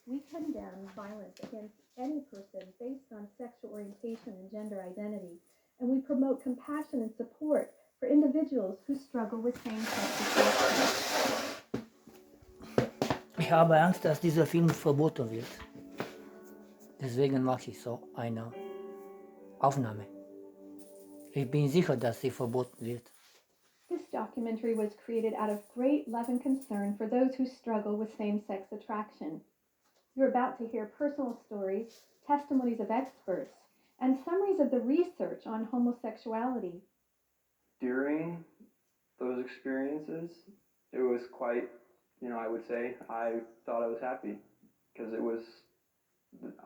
We condemn violence against any person based on sexual orientation and gender identity, and we promote compassion and support for individuals who struggle with same-sex attraction. Ich habe Angst, dass dieser Film verboten wird. Deswegen mache ich so eine Aufnahme. Ich bin sicher, dass sie verboten wird. This documentary was created out of great love and concern for those who struggle with same-sex attraction. You're about to hear personal stories, testimonies of experts, and summaries of the research on homosexuality. During those experiences, it was quite, I would say, I thought I was happy because it was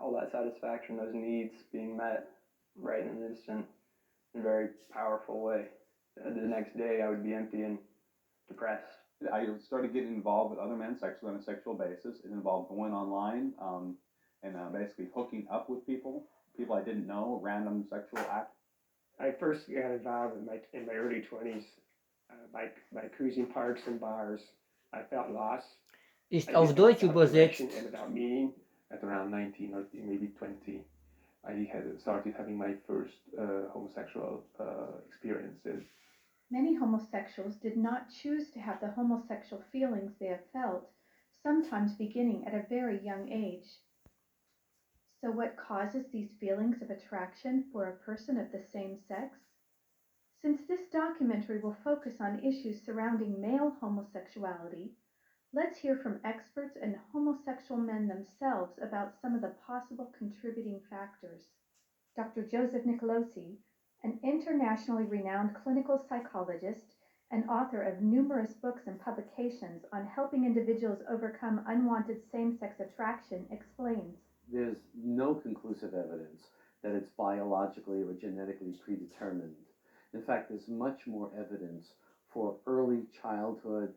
all that satisfaction, those needs being met right in an instant in a very powerful way. The next day I would be empty and depressed. I started getting involved with other men sexually on a sexual basis. It involved going online and basically hooking up with people I didn't know, random sexual acts. I first got involved in my early 20s by cruising parks and bars. I felt lost. Ist auf Deutsch übersetzt. And without meaning. At around 19 or maybe 20, I had started having my first homosexual experiences. Many homosexuals did not choose to have the homosexual feelings they have felt, sometimes beginning at a very young age. So what causes these feelings of attraction for a person of the same sex? Since this documentary will focus on issues surrounding male homosexuality, let's hear from experts and homosexual men themselves about some of the possible contributing factors. Dr. Joseph Nicolosi, an internationally renowned clinical psychologist and author of numerous books and publications on helping individuals overcome unwanted same-sex attraction, explains. There's no conclusive evidence that it's biologically or genetically predetermined. In fact, there's much more evidence for early childhood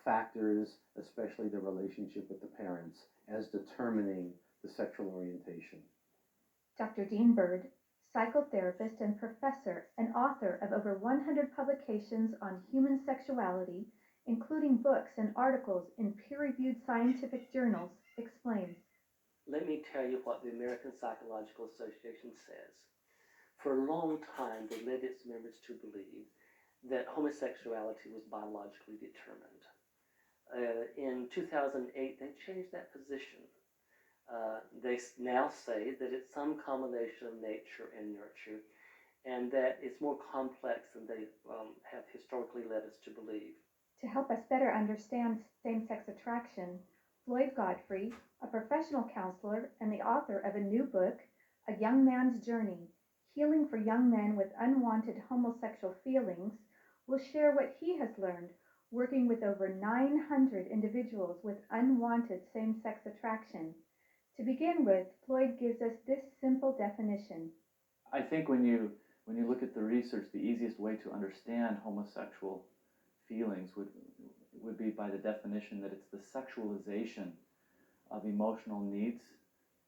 factors, especially the relationship with the parents, as determining the sexual orientation. Dr. Dean Bird, psychotherapist and professor and author of over 100 publications on human sexuality, including books and articles in peer-reviewed scientific journals, explains. Let me tell you what the American Psychological Association says. For a long time, they led its members to believe that homosexuality was biologically determined. In 2008, they changed that position. They now say that it's some combination of nature and nurture, and that it's more complex than they have historically led us to believe. To help us better understand same-sex attraction, Floyd Godfrey, a professional counselor and the author of a new book, A Young Man's Journey, Healing for Young Men with Unwanted Homosexual Feelings, will share what he has learned working with over 900 individuals with unwanted same-sex attraction. To begin with, Floyd gives us this simple definition. I think when you look at the research, the easiest way to understand homosexual feelings would be by the definition that it's the sexualization of emotional needs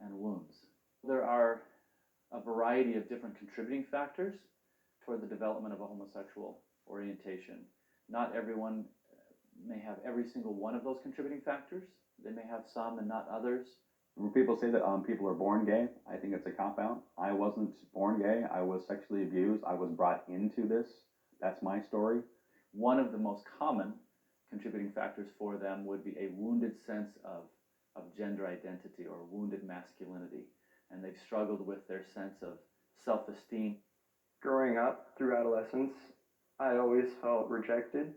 and wounds. There are a variety of different contributing factors toward the development of a homosexual orientation. Not everyone may have every single one of those contributing factors. They may have some and not others. When people say that people are born gay, I think it's a cop-out. I wasn't born gay. I was sexually abused. I was brought into this. That's my story. One of the most common contributing factors for them would be a wounded sense of gender identity or wounded masculinity. And they've struggled with their sense of self-esteem. Growing up through adolescence, I always felt rejected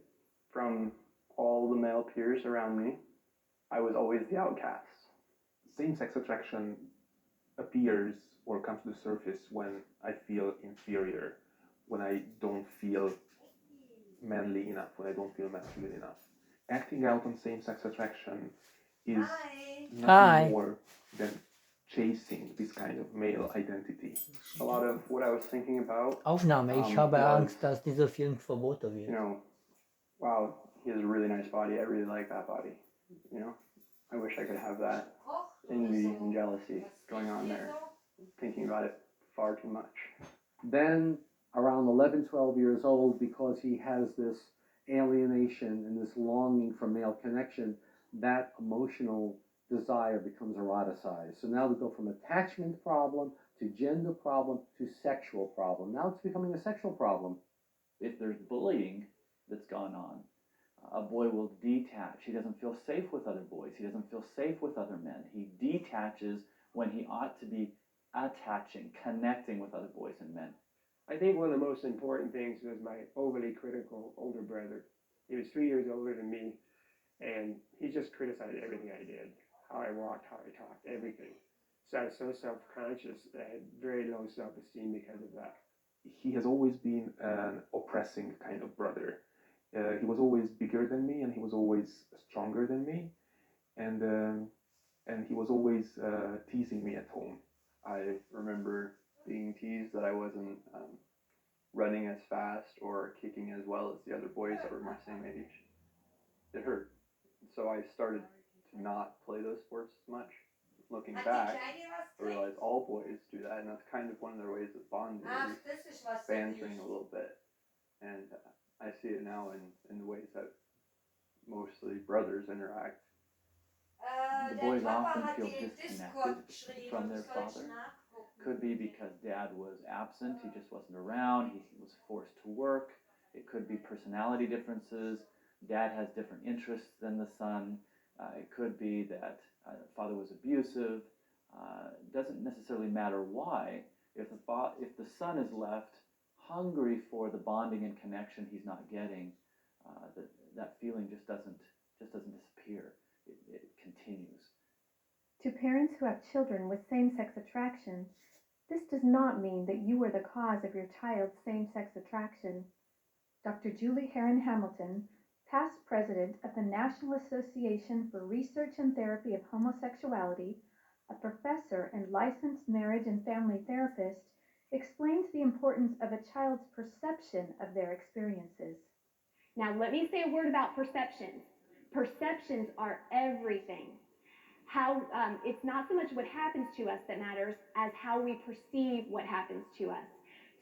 from all the male peers around me. I was always the outcast. Same-sex attraction appears or comes to the surface when I feel inferior, when I don't feel manly enough, when I don't feel masculine enough. Acting out on same-sex attraction is nothing more than chasing this kind of male identity. A lot of what I was thinking about Aufnahme. Ich habe Angst, dass dieser Film verboten wird. Wow, he has a really nice body. I really like that body. I wish I could have that. Envy and jealousy going on there. Thinking about it far too much. Then, around 11, 12 years old, because he has this alienation and this longing for male connection, that emotional desire becomes eroticized. So now we go from attachment problem to gender problem to sexual problem. Now it's becoming a sexual problem. If there's bullying that's gone on, a boy will detach. He doesn't feel safe with other boys. He doesn't feel safe with other men. He detaches when he ought to be attaching, connecting with other boys and men. I think one of the most important things was my overly critical older brother. He was 3 years older than me, and he just criticized everything I did, how I walked, how I talked, everything. So I was so self-conscious that I had very low self-esteem because of that. He has always been an oppressing kind of brother. He was always bigger than me, and he was always stronger than me, and he was always teasing me at home. I remember being teased that I wasn't running as fast or kicking as well as the other boys that were my same age. It hurt. So I started to not play those sports as much. Looking back, I realized all boys do that, and that's kind of one of their ways of bonding, bantering a little bit. And I see it now in the ways that mostly brothers interact. The boys often feel disconnected from their father. Could be because dad was absent, he just wasn't around, he was forced to work. It could be personality differences. Dad has different interests than the son. It could be that father was abusive. Doesn't necessarily matter why. If the son is left hungry for the bonding and connection he's not getting, that feeling just doesn't disappear. It continues. To parents who have children with same-sex attraction, this does not mean that you were the cause of your child's same-sex attraction. Dr. Julie Heron Hamilton, past president of the National Association for Research and Therapy of Homosexuality, a professor and licensed marriage and family therapist, explains the importance of a child's perception of their experiences. Now, let me say a word about perceptions. Perceptions are everything. It's not so much what happens to us that matters as how we perceive what happens to us.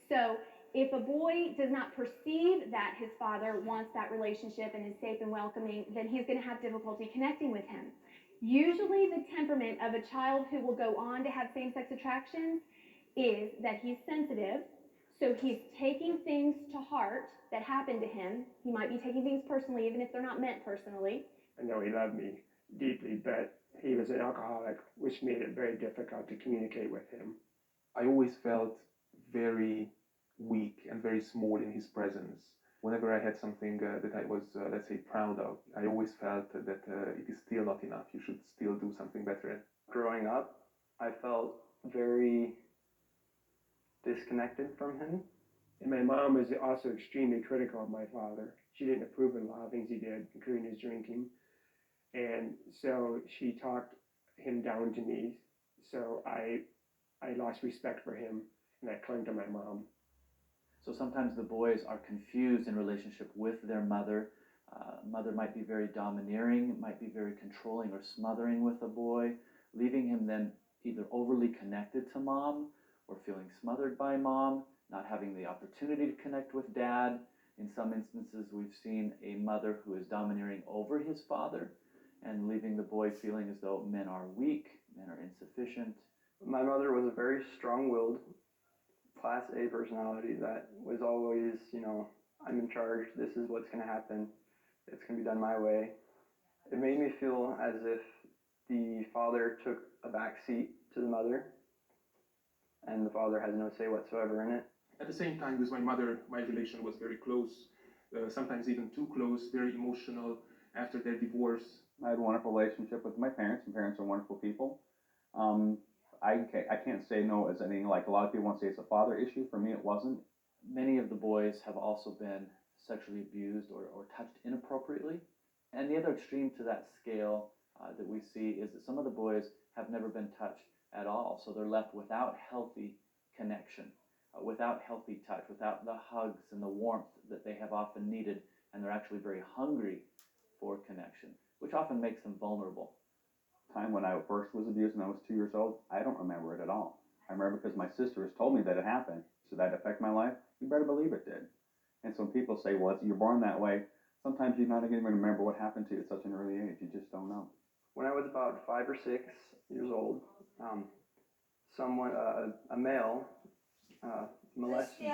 So if a boy does not perceive that his father wants that relationship and is safe and welcoming, then he's going to have difficulty connecting with him. Usually the temperament of a child who will go on to have same-sex attractions is that he's sensitive, so he's taking things to heart that happen to him. He might be taking things personally, even if they're not meant personally. I know he loved me deeply, but he was an alcoholic, which made it very difficult to communicate with him. I always felt very weak and very small in his presence. Whenever I had something that I was, let's say, proud of, I always felt that it is still not enough. You should still do something better. Growing up, I felt very disconnected from him. And my mom was also extremely critical of my father. She didn't approve of a lot of things he did, including his drinking. And so she talked him down to me. So I lost respect for him, and I clung to my mom. So sometimes the boys are confused in relationship with their mother. Mother might be very domineering, might be very controlling or smothering with a boy, leaving him then either overly connected to mom or feeling smothered by mom, not having the opportunity to connect with dad. In some instances, we've seen a mother who is domineering over his father and leaving the boy feeling as though men are weak, men are insufficient. My mother was a very strong-willed, Class A personality that was always, I'm in charge, this is what's going to happen, it's going to be done my way. It made me feel as if the father took a back seat to the mother, and the father has no say whatsoever in it. At the same time, with my mother, my relation was very close, sometimes even too close, very emotional after their divorce. I had a wonderful relationship with my parents, and parents are wonderful people. I can't say no as anything like a lot of people want to say it's a father issue. For me, it wasn't. Many of the boys have also been sexually abused or touched inappropriately. And the other extreme to that scale that we see is that some of the boys have never been touched at all. So they're left without healthy connection, without healthy touch, without the hugs and the warmth that they have often needed. And they're actually very hungry for connection, which often makes them vulnerable. Time when I first was abused when I was 2 years old, I don't remember it at all. I remember because my sisters told me that it happened. So that affect my life? You better believe it did. And so people say, well, you're born that way. Sometimes you're not even going to remember what happened to you at such an early age. You just don't know. When I was about 5 or 6 years old, someone, a male, molested me.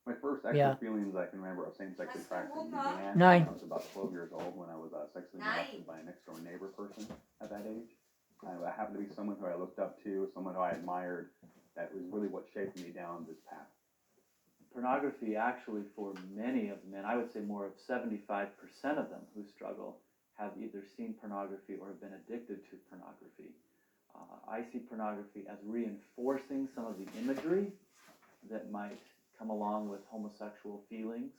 My first actual Yeah. feelings I can remember of same-sex attraction began Nine. when I was about 12 years old, when I was sexually molested by a next-door neighbor person at that age. I happened to be someone who I looked up to, someone who I admired. That was really what shaped me down this path. Pornography actually, for many of men, I would say more of 75% of them who struggle, have either seen pornography or have been addicted to pornography. I see pornography as reinforcing some of the imagery that might come along with homosexual feelings.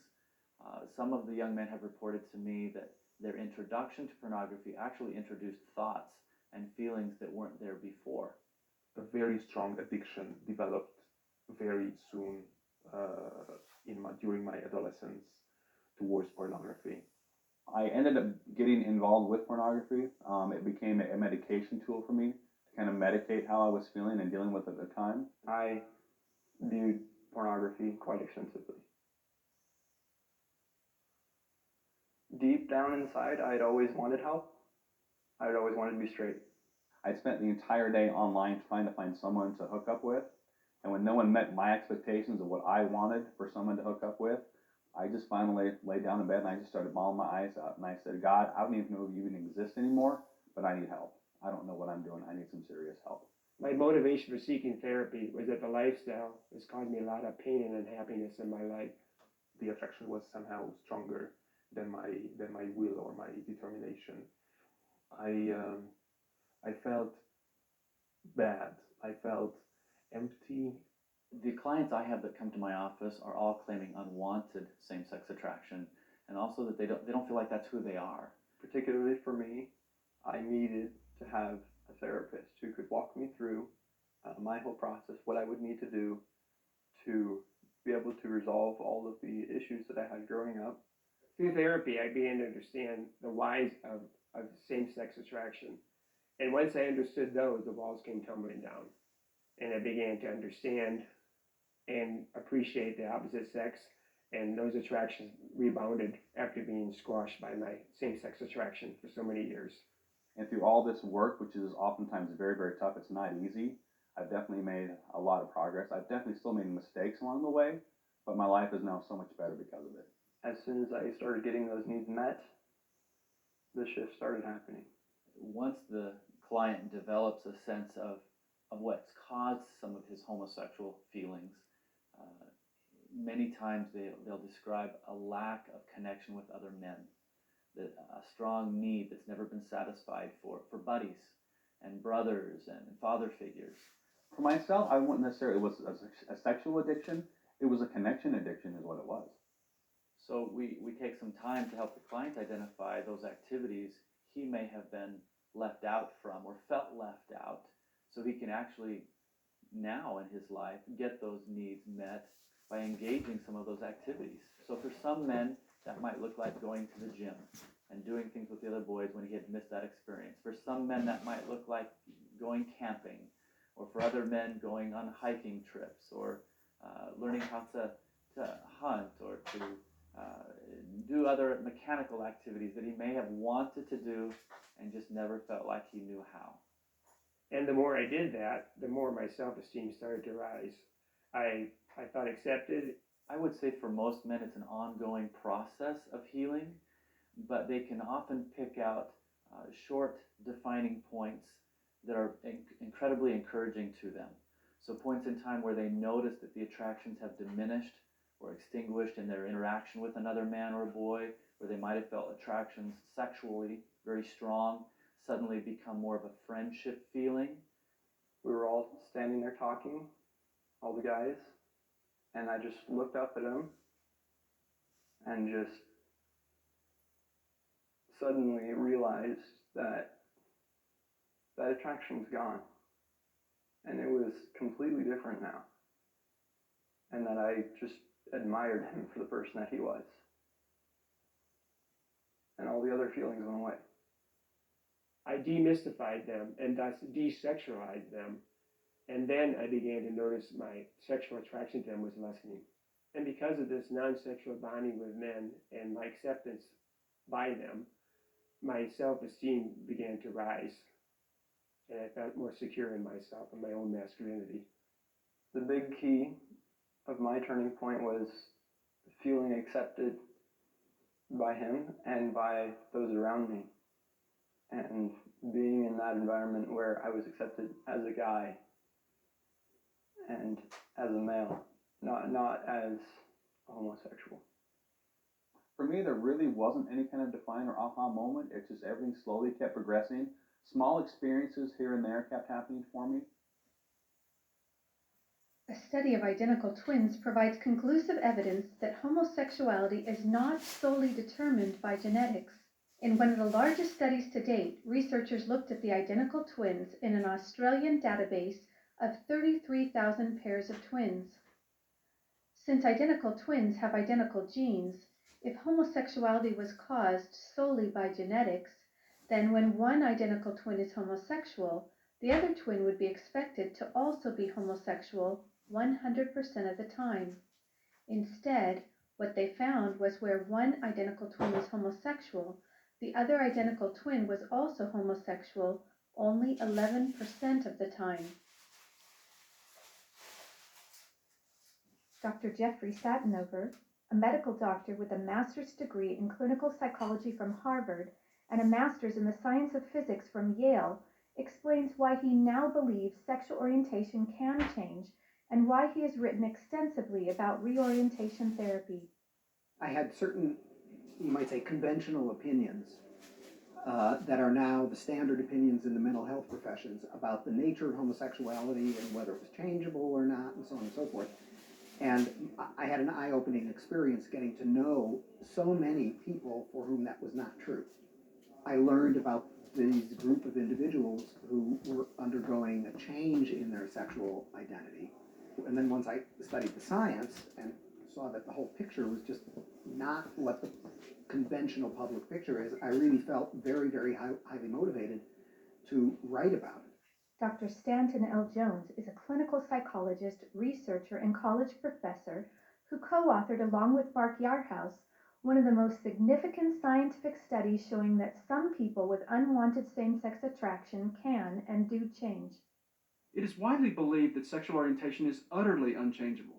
Some of the young men have reported to me that their introduction to pornography actually introduced thoughts and feelings that weren't there before. A very strong addiction developed very soon during my adolescence towards pornography. I ended up getting involved with pornography. It became a medication tool for me to kind of medicate how I was feeling and dealing with it at the time. I viewed pornography quite extensively. Deep down inside, I had always wanted help. I had always wanted to be straight. I spent the entire day online trying to find someone to hook up with, and when no one met my expectations of what I wanted for someone to hook up with, I just finally laid down in bed and I just started bawling my eyes out, and I said, God, I don't even know if you even exist anymore, but I need help. I don't know what I'm doing. I need some serious help. My motivation for seeking therapy was that the lifestyle has caused me a lot of pain and unhappiness in my life. The attraction was somehow stronger than my will or my determination. I felt bad. I felt empty. The clients I have that come to my office are all claiming unwanted same-sex attraction, and also that they don't feel like that's who they are. Particularly for me, I needed to have a therapist who could walk me through my whole process, what I would need to do to be able to resolve all of the issues that I had growing up. Through therapy, I began to understand the whys of same-sex attraction. And once I understood those, the walls came tumbling down. And I began to understand and appreciate the opposite sex, and those attractions rebounded after being squashed by my same-sex attraction for so many years. And through all this work, which is oftentimes very, very tough, it's not easy, I've definitely made a lot of progress. I've definitely still made mistakes along the way, but my life is now so much better because of it. As soon as I started getting those needs met, the shift started happening. Once the client develops a sense of what's caused some of his homosexual feelings, many times they'll describe a lack of connection with other men, that a strong need that's never been satisfied for buddies and brothers and father figures. For myself, I wouldn't necessarily, it was a sexual addiction. It was a connection addiction is what it was. So we take some time to help the client identify those activities he may have been left out from or felt left out, so he can actually now in his life get those needs met by engaging some of those activities. So for some men, that might look like going to the gym and doing things with the other boys when he had missed that experience. For some men, that might look like going camping, or for other men, going on hiking trips, or learning how to hunt, or to do other mechanical activities that he may have wanted to do and just never felt like he knew how. And the more I did that, the more my self-esteem started to rise. I felt accepted. I would say for most men it's an ongoing process of healing, but they can often pick out short defining points that are incredibly encouraging to them. So points in time where they notice that the attractions have diminished or extinguished in their interaction with another man or a boy, where they might have felt attractions sexually very strong, suddenly become more of a friendship feeling. We were all standing there talking, all the guys, and I just looked up at him and just suddenly realized that that attraction was gone. And it was completely different now. And that I just admired him for the person that he was. And all the other feelings went away. I demystified them and thus desexualized them. And then I began to notice my sexual attraction to them was lessening. And because of this non-sexual bonding with men and my acceptance by them, my self-esteem began to rise, and I felt more secure in myself and my own masculinity. The big key of my turning point was feeling accepted by him and by those around me, and being in that environment where I was accepted as a guy and as a male, not as a homosexual. For me, there really wasn't any kind of define or aha moment. It's just everything slowly kept progressing. Small experiences here and there kept happening for me. A study of identical twins provides conclusive evidence that homosexuality is not solely determined by genetics. In one of the largest studies to date, researchers looked at the identical twins in an Australian database of 33,000 pairs of twins. Since identical twins have identical genes, if homosexuality was caused solely by genetics, then when one identical twin is homosexual, the other twin would be expected to also be homosexual 100% of the time. Instead, what they found was where one identical twin was homosexual, the other identical twin was also homosexual only 11% of the time. Dr. Jeffrey Satinover, a medical doctor with a master's degree in clinical psychology from Harvard and a master's in the science of physics from Yale, explains why he now believes sexual orientation can change and why he has written extensively about reorientation therapy. I had certain, you might say, conventional opinions that are now the standard opinions in the mental health professions about the nature of homosexuality and whether it was changeable or not, and so on and so forth. And I had an eye-opening experience getting to know so many people for whom that was not true. I learned about these group of individuals who were undergoing a change in their sexual identity. And then once I studied the science and saw that the whole picture was just not what the conventional public picture is, I really felt very, very highly motivated to write about it. Dr. Stanton L. Jones is a clinical psychologist, researcher, and college professor who co-authored, along with Mark Yarhouse, one of the most significant scientific studies showing that some people with unwanted same-sex attraction can and do change. It is widely believed that sexual orientation is utterly unchangeable.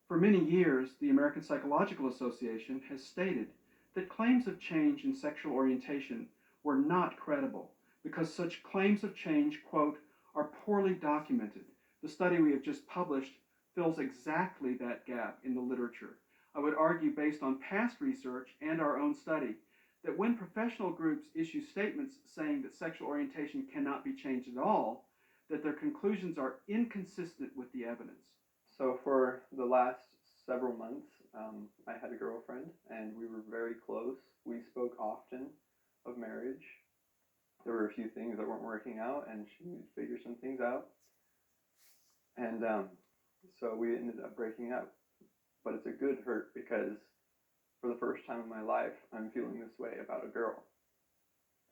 For many years, the American Psychological Association has stated that claims of change in sexual orientation were not credible because such claims of change, quote, are poorly documented. The study we have just published fills exactly that gap in the literature. I would argue, based on past research and our own study, that when professional groups issue statements saying that sexual orientation cannot be changed at all, that their conclusions are inconsistent with the evidence. So for the last several months, I had a girlfriend, and we were very close. We spoke often of marriage. There were a few things that weren't working out, and she would figure some things out. And so we ended up breaking up. But it's a good hurt because for the first time in my life, I'm feeling this way about a girl.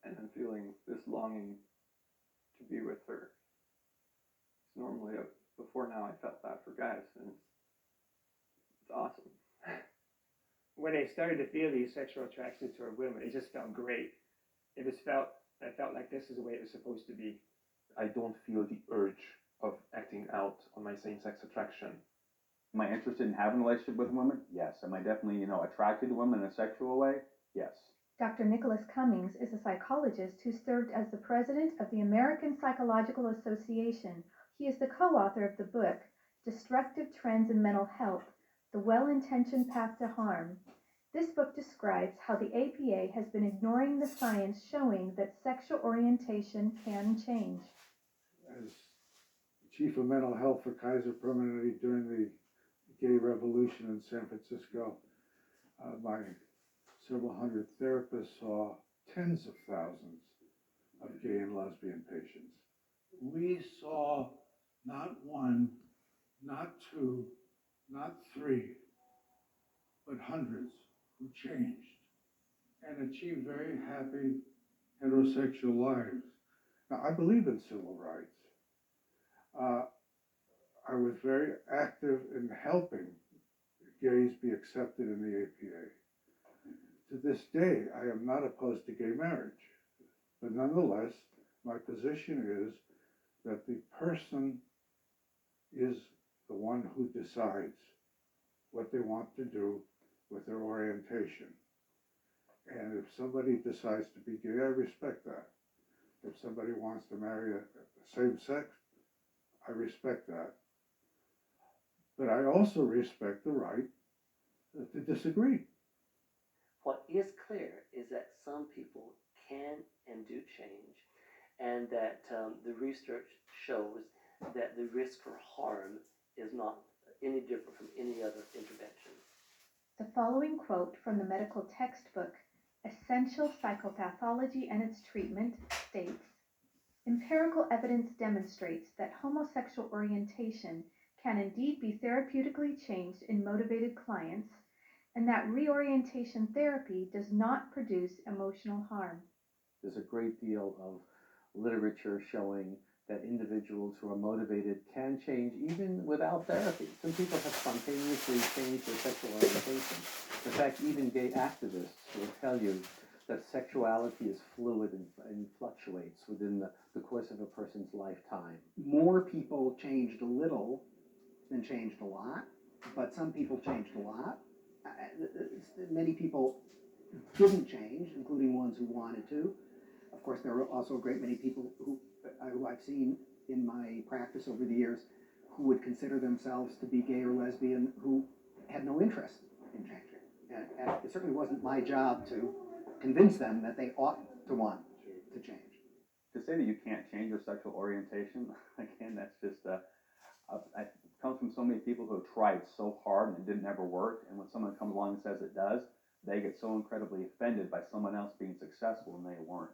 And I'm feeling this longing to be with her. Normally, before now, I felt that for guys, and it's awesome. When I started to feel these sexual attractions toward women, it just felt great. I felt like this is the way it was supposed to be. I don't feel the urge of acting out on my same-sex attraction. Am I interested in having a relationship with women? Yes. Am I definitely, attracted to women in a sexual way? Yes. Dr. Nicholas Cummings is a psychologist who served as the president of the American Psychological Association. He is the co-author of the book, Destructive Trends in Mental Health, The Well-Intentioned Path to Harm. This book describes how the APA has been ignoring the science showing that sexual orientation can change. As chief of mental health for Kaiser Permanente during the gay revolution in San Francisco, my several hundred therapists saw tens of thousands of gay and lesbian patients. We saw not one, not two, not three, but hundreds who changed and achieved very happy heterosexual lives. Now, I believe in civil rights. I was very active in helping gays be accepted in the APA. to this day, I am not opposed to gay marriage. But nonetheless, my position is that the person is the one who decides what they want to do with their orientation. And if somebody decides to be gay, I respect that. If somebody wants to marry a same sex, I respect that. But I also respect the right to disagree. What is clear is that some people can and do change, and that the research shows that the risk for harm is not any different from any other intervention. The following quote from the medical textbook, Essential Psychopathology and Its Treatment, states, "Empirical evidence demonstrates that homosexual orientation can indeed be therapeutically changed in motivated clients, and that reorientation therapy does not produce emotional harm." There's a great deal of literature showing that individuals who are motivated can change even without therapy. Some people have spontaneously changed their sexual orientation. In fact, even gay activists will tell you that sexuality is fluid and fluctuates within the course of a person's lifetime. More people changed a little than changed a lot, but some people changed a lot. Many people didn't change, including ones who wanted to. Of course, there are also a great many people who I've seen in my practice over the years who would consider themselves to be gay or lesbian who had no interest in changing. And it certainly wasn't my job to convince them that they ought to want to change. To say that you can't change your sexual orientation, again, that's just it comes from so many people who have tried so hard and it didn't ever work. And when someone comes along and says it does, they get so incredibly offended by someone else being successful and they weren't.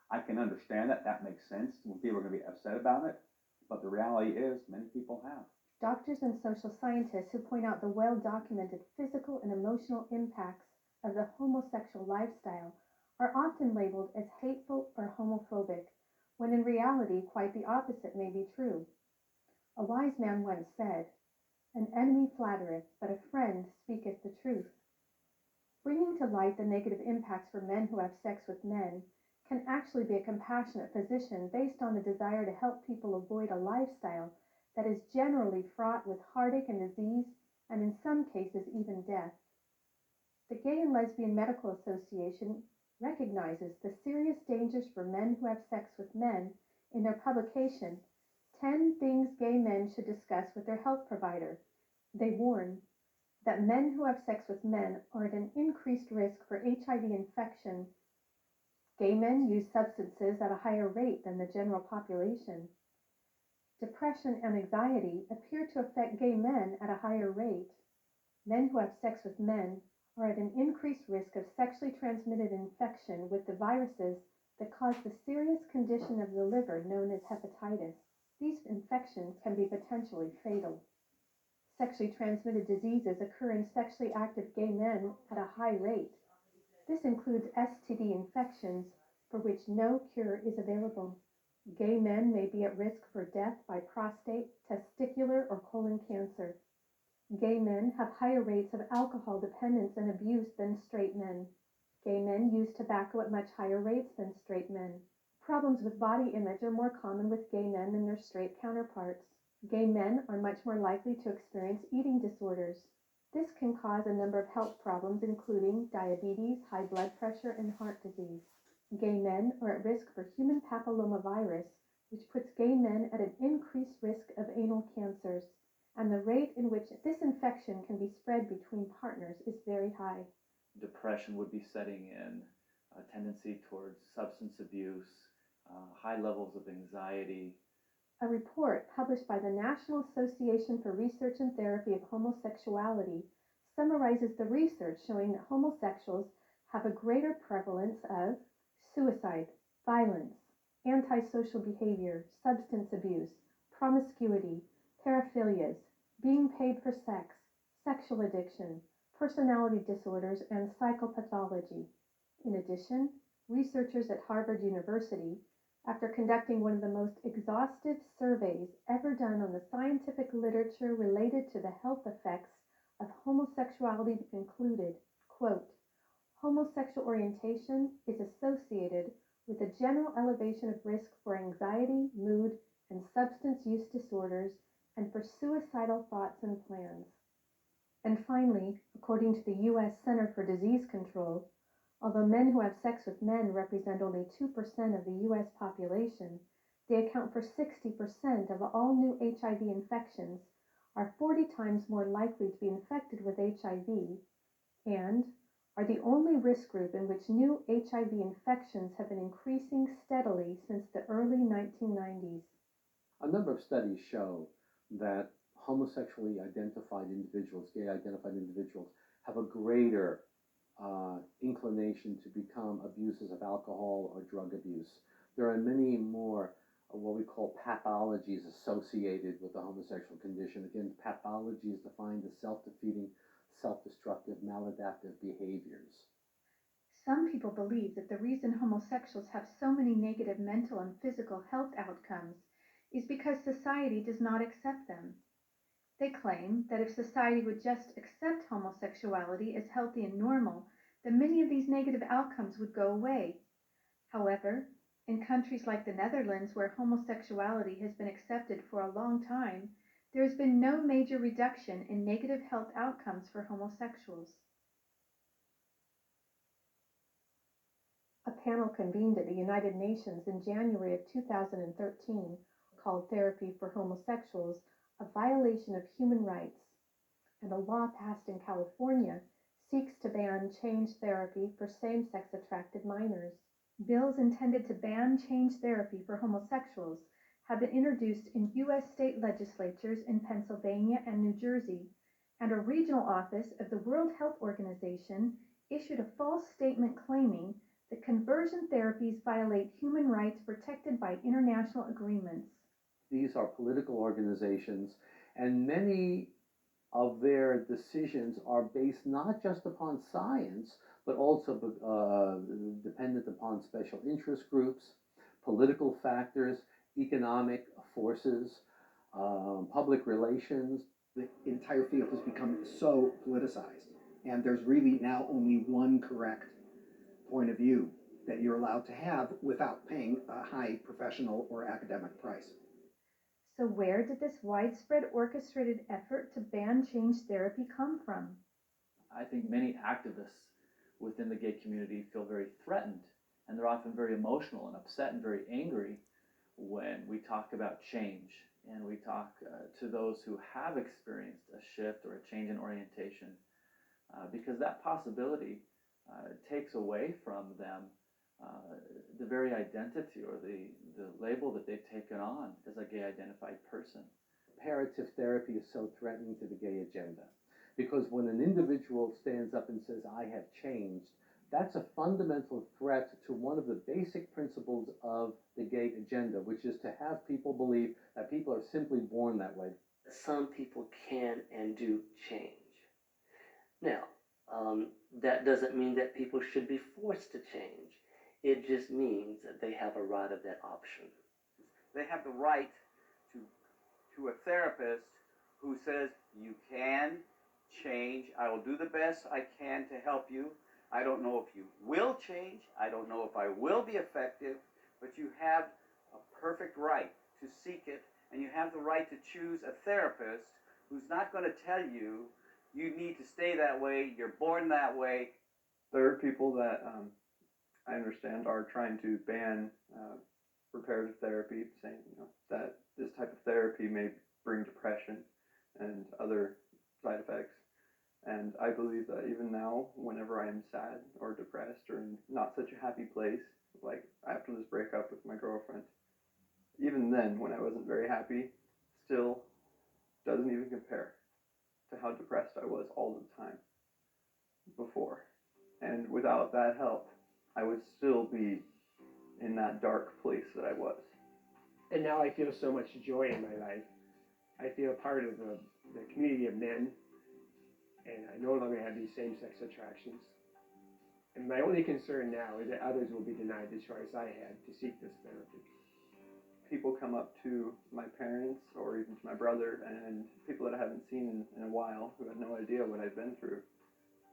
I can understand that. That makes sense when people are going to be upset about it. But the reality is, many people have. Doctors and social scientists who point out the well-documented physical and emotional impacts of the homosexual lifestyle are often labeled as hateful or homophobic, when in reality quite the opposite may be true. A wise man once said, "An enemy flattereth, but a friend speaketh the truth." Bringing to light the negative impacts for men who have sex with men can actually be a compassionate position based on the desire to help people avoid a lifestyle that is generally fraught with heartache and disease, and in some cases even death. The Gay and Lesbian Medical Association recognizes the serious dangers for men who have sex with men in their publication, 10 Things Gay Men Should Discuss with Their Health Provider. They warn that men who have sex with men are at an increased risk for HIV infection. Gay men use substances at a higher rate than the general population. Depression and anxiety appear to affect gay men at a higher rate. Men who have sex with men are at an increased risk of sexually transmitted infection with the viruses that cause the serious condition of the liver known as hepatitis. These infections can be potentially fatal. Sexually transmitted diseases occur in sexually active gay men at a high rate. This includes STD infections for which no cure is available. Gay men may be at risk for death by prostate, testicular, or colon cancer. Gay men have higher rates of alcohol dependence and abuse than straight men. Gay men use tobacco at much higher rates than straight men. Problems with body image are more common with gay men than their straight counterparts. Gay men are much more likely to experience eating disorders. This can cause a number of health problems, including diabetes, high blood pressure, and heart disease. Gay men are at risk for human papillomavirus, which puts gay men at an increased risk of anal cancers, and the rate in which this infection can be spread between partners is very high. Depression would be setting in, a tendency towards substance abuse, high levels of anxiety. A report published by the National Association for Research and Therapy of Homosexuality summarizes the research showing that homosexuals have a greater prevalence of suicide, violence, antisocial behavior, substance abuse, promiscuity, paraphilias, being paid for sex, sexual addiction, personality disorders, and psychopathology. In addition, researchers at Harvard University, after conducting one of the most exhaustive surveys ever done on the scientific literature related to the health effects of homosexuality, concluded, quote, homosexual orientation is associated with a general elevation of risk for anxiety, mood, and substance use disorders, and for suicidal thoughts and plans. And finally, according to the U.S. Center for Disease Control, although men who have sex with men represent only 2% of the U.S. population, they account for 60% of all new HIV infections, are 40 times more likely to be infected with HIV, and are the only risk group in which new HIV infections have been increasing steadily since the early 1990s. A number of studies show that homosexually identified individuals, gay identified individuals, have a greater inclination to become abusers of alcohol or drug abuse. There are many more what we call pathologies associated with the homosexual condition. Again, pathology is defined as self-defeating, self-destructive, maladaptive behaviors. Some people believe that the reason homosexuals have so many negative mental and physical health outcomes is because society does not accept them. They claim that if society would just accept homosexuality as healthy and normal, then many of these negative outcomes would go away. However, in countries like the Netherlands, where homosexuality has been accepted for a long time, there has been no major reduction in negative health outcomes for homosexuals. A panel convened at the United Nations in January of 2013 called Therapy for Homosexuals, a Violation of Human Rights, and a law passed in California seeks to ban change therapy for same-sex attracted minors. Bills intended to ban change therapy for homosexuals have been introduced in U.S. state legislatures in Pennsylvania and New Jersey, and a regional office of the World Health Organization issued a false statement claiming that conversion therapies violate human rights protected by international agreements. These are political organizations, and many of their decisions are based not just upon science, but also dependent upon special interest groups, political factors, economic forces, public relations. The entire field has become so politicized, and there's really now only one correct point of view that you're allowed to have without paying a high professional or academic price. So where did this widespread orchestrated effort to ban change therapy come from? I think many activists within the gay community feel very threatened, and they're often very emotional and upset and very angry when we talk about change and we talk to those who have experienced a shift or a change in orientation, because that possibility takes away from them the very identity or the label that they've taken on as a gay identified person. Comparative therapy is so threatening to the gay agenda because when an individual stands up and says, I have changed, that's a fundamental threat to one of the basic principles of the gay agenda, which is to have people believe that people are simply born that way. Some people can and do change. Now, that doesn't mean that people should be forced to change. It just means that they have a right of that option. They have the right to a therapist who says, you can change. I will do the best I can to help you. I don't know if you will change. I don't know if I will be effective, but you have a perfect right to seek it, and you have the right to choose a therapist who's not going to tell you, you need to stay that way, you're born that way. There are people that I understand are trying to ban reparative therapy, saying that this type of therapy may bring depression and other side effects. And I believe that even now, whenever I am sad or depressed or in not such a happy place, like after this breakup with my girlfriend, even then, when I wasn't very happy, still doesn't even compare to how depressed I was all the time before. And without that help, I would still be in that dark place that I was. And now I feel so much joy in my life. I feel part of the community of men, and I no longer have these same-sex attractions. And my only concern now is that others will be denied the choice I had to seek this therapy. People come up to my parents or even to my brother and people that I haven't seen in a while who had no idea what I've been through.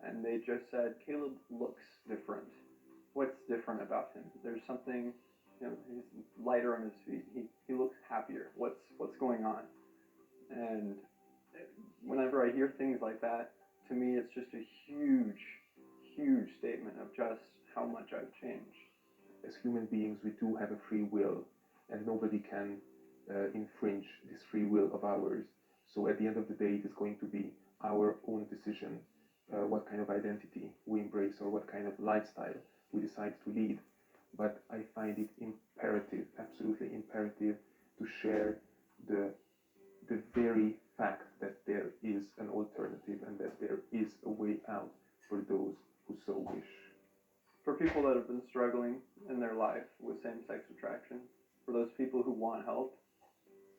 and they just said, Caleb looks different. What's different about him? There's something, you know, he's lighter on his feet. He looks happier. What's going on? And whenever I hear things like that, to me it's just a huge, huge statement of just how much I've changed. As human beings, we do have a free will, and nobody can infringe this free will of ours. So at the end of the day, it is going to be our own decision what kind of identity we embrace or what kind of lifestyle we decide to lead. But I find it imperative, absolutely imperative, to share the very fact that there is an alternative and that there is a way out for those who so wish. For people that have been struggling in their life with same-sex attraction, for those people who want help,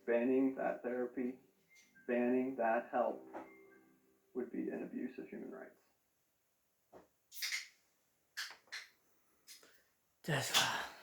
banning that therapy, banning that help would be an abuse of human rights. Das war